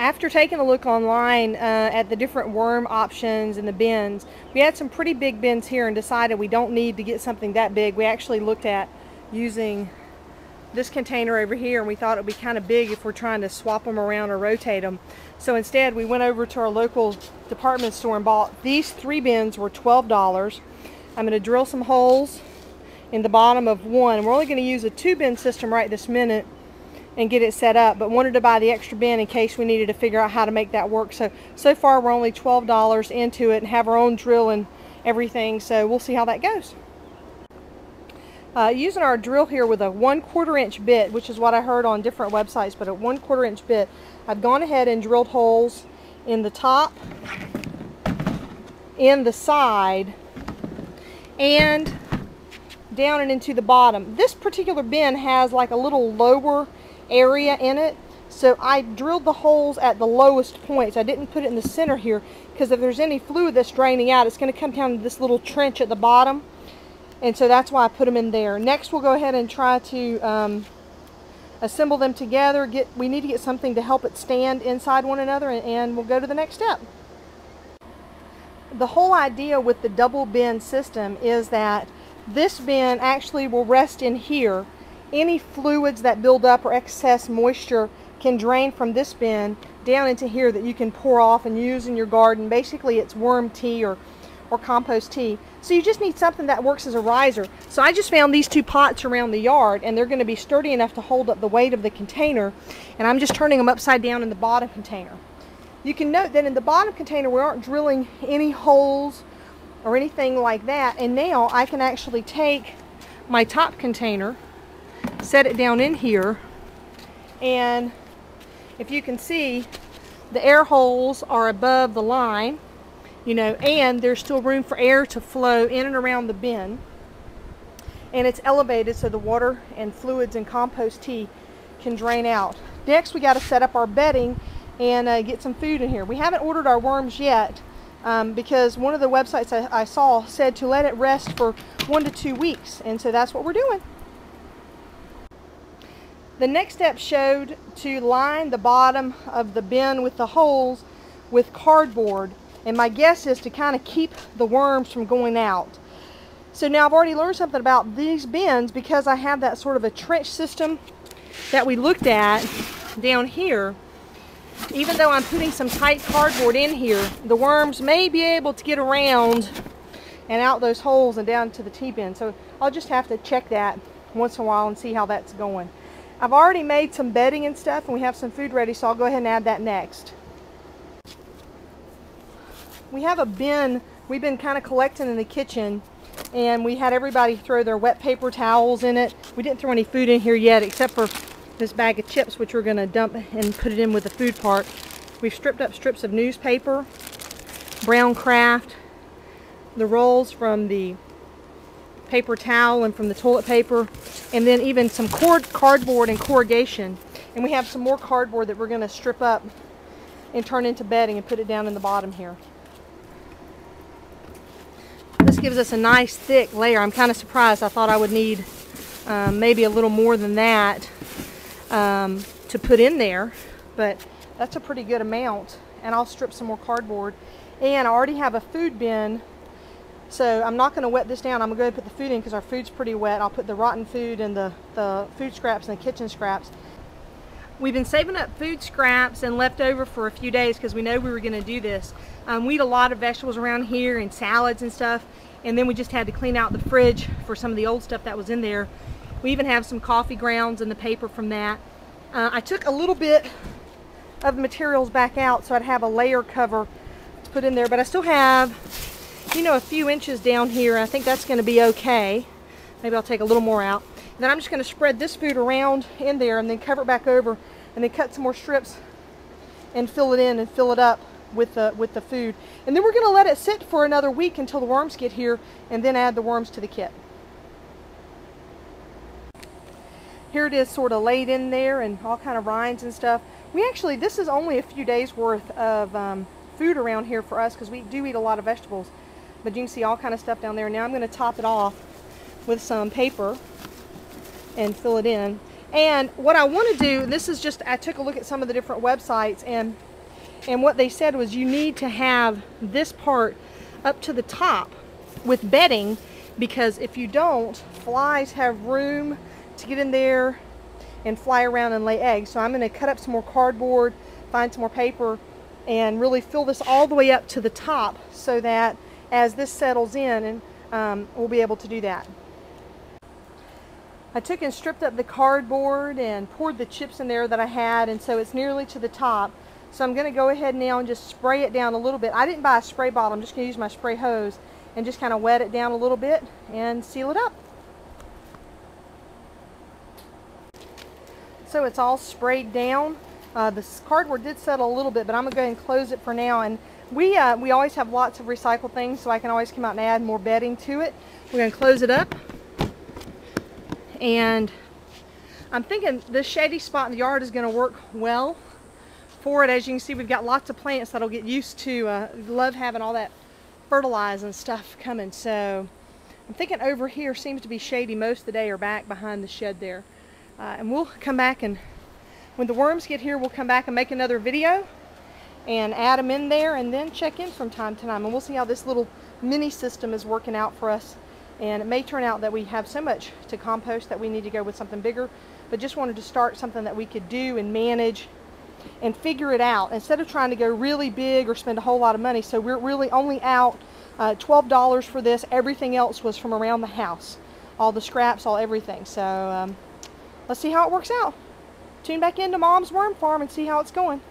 After taking a look online at the different worm options and the bins, we had some pretty big bins here and decided we don't need to get something that big. We actually looked at using this container over here, and we thought it would be kind of big if we're trying to swap them around or rotate them. So instead we went over to our local department store and bought these 3 bins. Were $12. I'm going to drill some holes in the bottom of one. We're only going to use a 2-bin system right this minute and get it set up, but wanted to buy the extra bin in case we needed to figure out how to make that work. So far we're only $12 into it and have our own drill and everything, so we'll see how that goes. Using our drill here with a 1/4 inch bit, which is what I heard on different websites, but a 1/4 inch bit, I've gone ahead and drilled holes in the top, in the side, and down and into the bottom. This particular bin has like a little lower area in it, so I drilled the holes at the lowest points. I didn't put it in the center here because if there's any fluid that's draining out, it's going to come down to this little trench at the bottom, and so that's why I put them in there. Next we'll go ahead and try to assemble them together. We need to get something to help it stand inside one another, and we'll go to the next step. The whole idea with the double bin system is that this bin actually will rest in here. Any fluids that build up or excess moisture can drain from this bin down into here that you can pour off and use in your garden. Basically it's worm tea or compost tea. So you just need something that works as a riser. So I just found these 2 pots around the yard, and they're going to be sturdy enough to hold up the weight of the container, and I'm just turning them upside down in the bottom container. You can note that in the bottom container we aren't drilling any holes or anything like that, and now I can actually take my top container, set it down in here, and if you can see, the air holes are above the line, you know, and there's still room for air to flow in and around the bin, and it's elevated so the water and fluids and compost tea can drain out. Next we got to set up our bedding and get some food in here. We haven't ordered our worms yet because one of the websites I saw said to let it rest for 1 to 2 weeks, and so that's what we're doing. The next step showed to line the bottom of the bin with the holes with cardboard, and my guess is to kind of keep the worms from going out. So now I've already learned something about these bins because I have that sort of a trench system that we looked at down here. Even though I'm putting some tight cardboard in here, the worms may be able to get around and out those holes and down to the tea bin. So I'll just have to check that once in a while and see how that's going. I've already made some bedding and stuff, and we have some food ready, so I'll go ahead and add that next. We have a bin we've been kind of collecting in the kitchen, and we had everybody throw their wet paper towels in it. We didn't throw any food in here yet except for this bag of chips, which we're going to dump and put it in with the food part. We've stripped up strips of newspaper, brown craft, the rolls from the paper towel and from the toilet paper, and then even some cardboard and corrugation. And we have some more cardboard that we're going to strip up and turn into bedding and put it down in the bottom here. This gives us a nice thick layer. I'm kind of surprised. I thought I would need maybe a little more than that to put in there, but that's a pretty good amount. And I'll strip some more cardboard, and I already have a food bin, so I'm not going to wet this down. I'm going to go ahead and put the food in because our food's pretty wet. I'll put the rotten food and the food scraps and the kitchen scraps. We've been saving up food scraps and leftover for a few days because we know we were going to do this. We eat a lot of vegetables around here and salads and stuff, and then we just had to clean out the fridge for some of the old stuff that was in there. We even have some coffee grounds and the paper from that. I took a little bit of the materials back out so I'd have a layer cover to put in there, but I still have, you know, a few inches down here. I think that's going to be okay. Maybe I'll take a little more out. And then I'm just going to spread this food around in there and then cover it back over, and then cut some more strips and fill it in and fill it up with the food. And then we're going to let it sit for another week until the worms get here, and then add the worms to the kit. Here it is sort of laid in there and all kind of rinds and stuff. This is only a few days worth of food around here for us because we do eat a lot of vegetables. But you can see all kind of stuff down there. Now I'm going to top it off with some paper and fill it in. And what I want to do, this is just, I took a look at some of the different websites, and And what they said was you need to have this part up to the top with bedding, because if you don't, flies have room to get in there and fly around and lay eggs. So I'm going to cut up some more cardboard, find some more paper, and really fill this all the way up to the top so that as this settles in, and we'll be able to do that. I took and stripped up the cardboard and poured the chips in there that I had, and so it's nearly to the top. So I'm going to go ahead now and just spray it down a little bit. I didn't buy a spray bottle. I'm just going to use my spray hose and just kind of wet it down a little bit and seal it up. So it's all sprayed down. This cardboard did settle a little bit, but I'm going to go ahead and close it for now. And we always have lots of recycled things, so I can always come out and add more bedding to it. We're going to close it up. And I'm thinking this shady spot in the yard is going to work well for it. As you can see, we've got lots of plants that'll get used to, love having all that fertilize and stuff coming. So I'm thinking over here seems to be shady most of the day, or back behind the shed there. And we'll come back, and when the worms get here, we'll come back and make another video and add them in there, and then check in from time to time, and we'll see how this little mini system is working out for us. And it may turn out that we have so much to compost that we need to go with something bigger, but just wanted to start something that we could do and manage and figure it out instead of trying to go really big or spend a whole lot of money. So we're really only out $12 for this. Everything else was from around the house, all the scraps, all everything. So let's see how it works out. Tune back into Mom's Worm Farm and see how it's going.